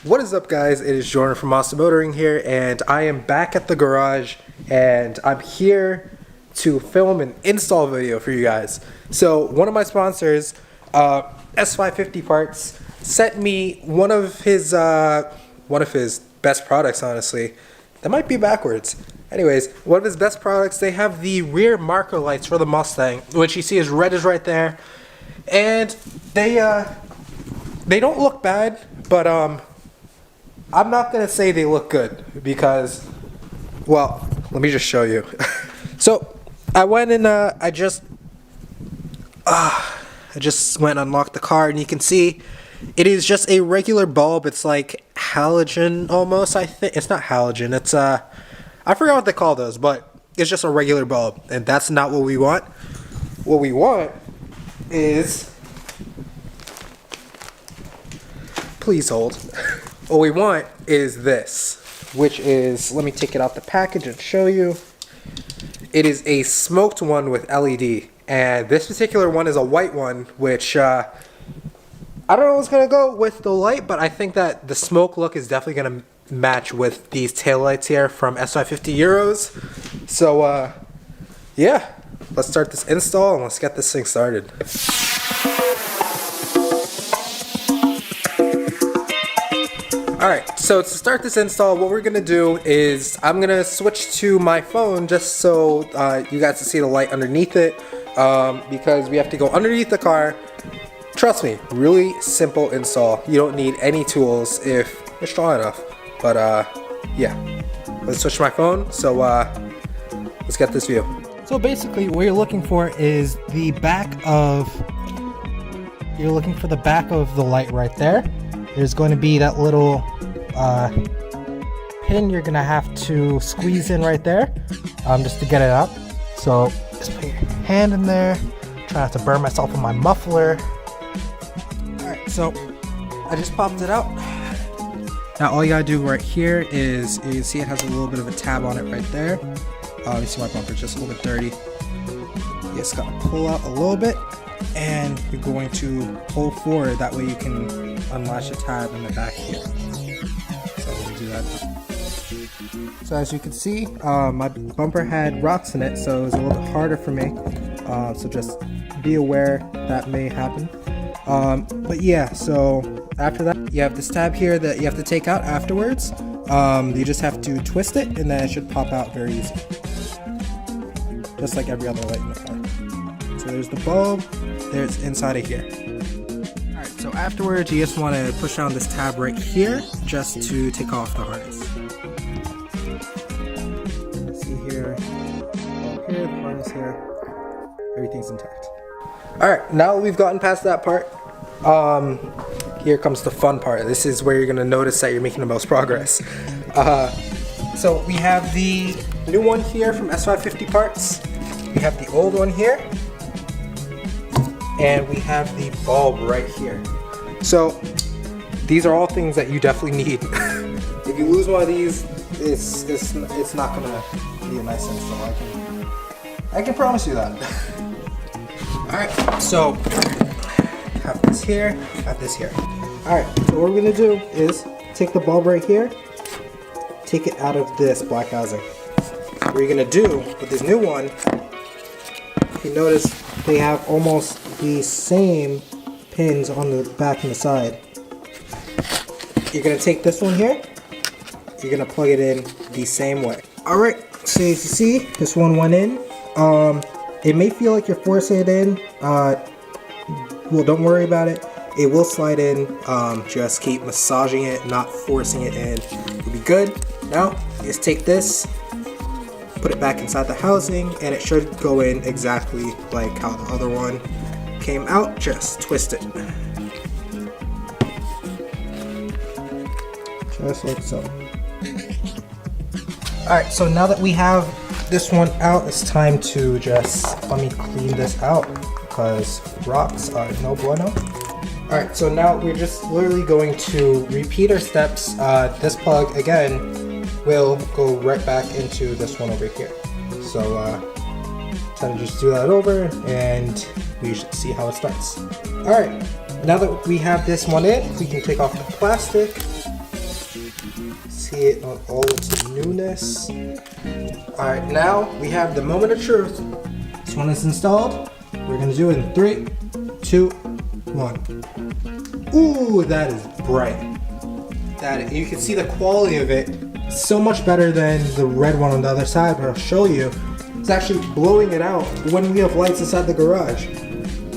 What is up, guys? It is Jordan from Austin Motoring here, and I am back at the garage, and I'm here to film an install video for you guys. So one of my sponsors, S550PARTS, sent me one of his best products. Honestly, that might be backwards. Anyways, one of his best products. They have the rear marker lights for the Mustang, which you see is red is right there, and they don't look bad, but I'm not gonna say they look good because, well, let me just show you. So I went and I just went and unlocked the car, and you can see it is just a regular bulb. It's like halogen almost. I think it's not halogen. It's I forgot what they call those, but it's just a regular bulb, and that's not what we want. What we want is, please hold. What we want is this, which is, let me take it out the package and show you. It is a smoked one with LED, and this particular one is a white one, which I don't know what's gonna go with the light, but I think that the smoke look is definitely gonna match with these taillights here from S550 Euros. So yeah, let's start this install and let's get this thing started. Alright, so to start this install, what we're going to do is I'm going to switch to my phone just so you guys can see the light underneath it, because we have to go underneath the car. Trust me, really simple install. You don't need any tools if you're strong enough. But yeah, let's switch to my phone, so let's get this view. So basically what you're looking for is the back of, you're looking for the back of the light right there. There's going to be that little pin you're going to have to squeeze in right there just to get it out. So just put your hand in there. Try not to burn myself on my muffler. Alright, so I just popped it out. Now all you gotta do right here is, you can see it has a little bit of a tab on it right there. You see my bumper's just a little bit dirty. You just gotta pull out a little bit, and you're going to pull forward. That way you can unlatch the tab in the back here. So we'll do that now. So as you can see, my bumper had rocks in it, so it was a little bit harder for me. So just be aware that may happen. But yeah, so after that, you have this tab here that you have to take out afterwards. You just have to twist it, and then it should pop out very easy. Just like every other light in the car. So there's the bulb. There's inside of here. Alright, so afterwards you just want to push down this tab right here just to take off the harness. See here, the harness here, everything's intact. Alright, now we've gotten past that part, here comes the fun part. This is where you're going to notice that you're making the most progress. So we have the new one here from S550PARTS. We have the old one here. And we have the bulb right here. So these are all things that you definitely need. If you lose one of these, it's not gonna be a nice install. I can promise you that. Alright, so have this here, have this here. Alright, so what we're gonna do is take the bulb right here, take it out of this black housing. What you're gonna do with this new one, you notice they have almost the same pins on the back and the side. You're gonna take this one here, you're gonna plug it in the same way. Alright, so as you see, this one went in. It may feel like you're forcing it in. Well, don't worry about it. It will slide in. Just keep massaging it, not forcing it in. It'll be good. Now, just take this, put it back inside the housing, and it should go in exactly like how the other one came out. Just twist it. Just like so. Alright, so now that we have this one out, it's time to just, let me clean this out because rocks are no bueno. Alright, so now we're just literally going to repeat our steps. This plug, again, will go right back into this one over here. So, time to just do that over, and we should see how it starts. Alright, now that we have this one in, we can take off the plastic, see it on all its newness. Alright, now we have the moment of truth. This one is installed. We're gonna do it in 3, 2, 1. Ooh, that is bright. You can see the quality of it. So much better than the red one on the other side, but I'll show you. It's actually blowing it out when we have lights inside the garage.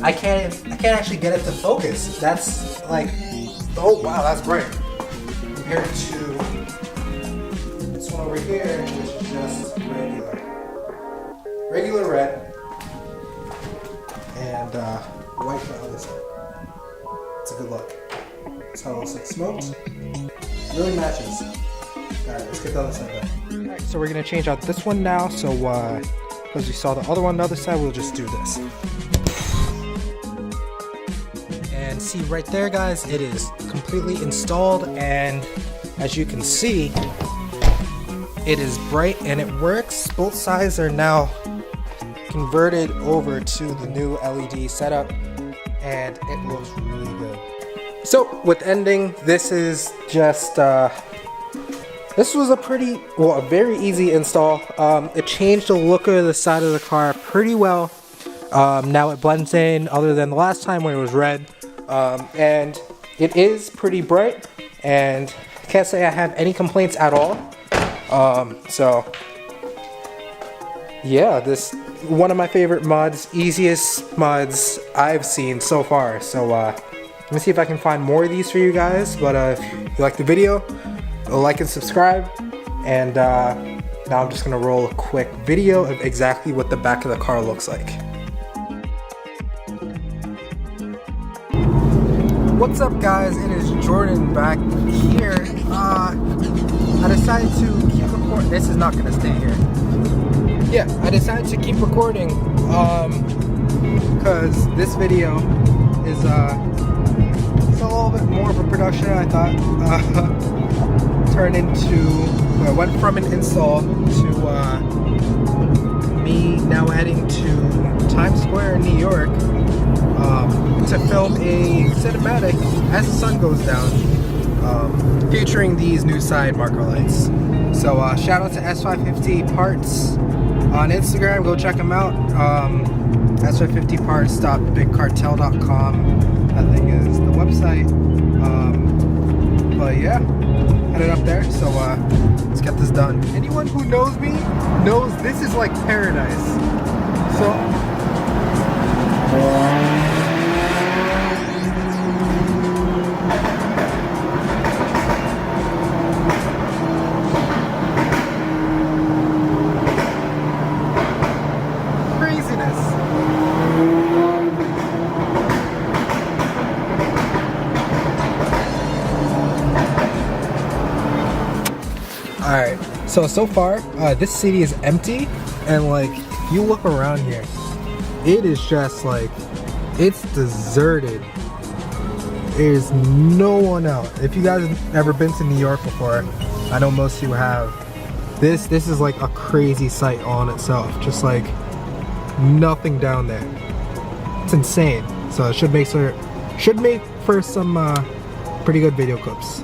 I can't actually get it to focus. That's like, oh wow, that's bright. Compared to this one over here, which is just regular red, and white on the other side. It's a good look. That's how it looks like smoked. Really matches. Alright, let's get the other side done. Alright, so we're gonna change out this one now. So because we saw the other one on the other side, we'll just do this. And see right there, guys, it is completely installed, and as you can see, it is bright and it works. Both sides are now converted over to the new LED setup, and it looks really good. So with ending, this is just this was a very easy install. It changed the look of the side of the car pretty well. Now it blends in, other than the last time when it was red, and it is pretty bright, and I can't say I have any complaints at all. So yeah, this one of my favorite mods, easiest mods I've seen so far. So let me see if I can find more of these for you guys. But if you like the video, like and subscribe. And now I'm just gonna roll a quick video of exactly what the back of the car looks like. What's up, guys? It is Jordan back here. I decided to keep recording. This is not gonna stay here. Yeah, I decided to keep recording because this video is it's a little bit more of a production than I thought. Turned into, well, went from an install to me now heading to Times Square in New York to film a cinematic as the sun goes down, featuring these new side marker lights. So shout out to S550PARTS on Instagram, go check them out. S550parts.bigcartel.com, I think is the website. But yeah, headed up there, so let's get this done. Anyone who knows me knows this is like paradise. So alright, so far, this city is empty, and like, if you look around here, it is just like, it's deserted. There's no one out. If you guys have ever been to New York before, I know most of you have, this is like a crazy sight all on itself. Just like, nothing down there. It's insane. So it should make for some pretty good video clips.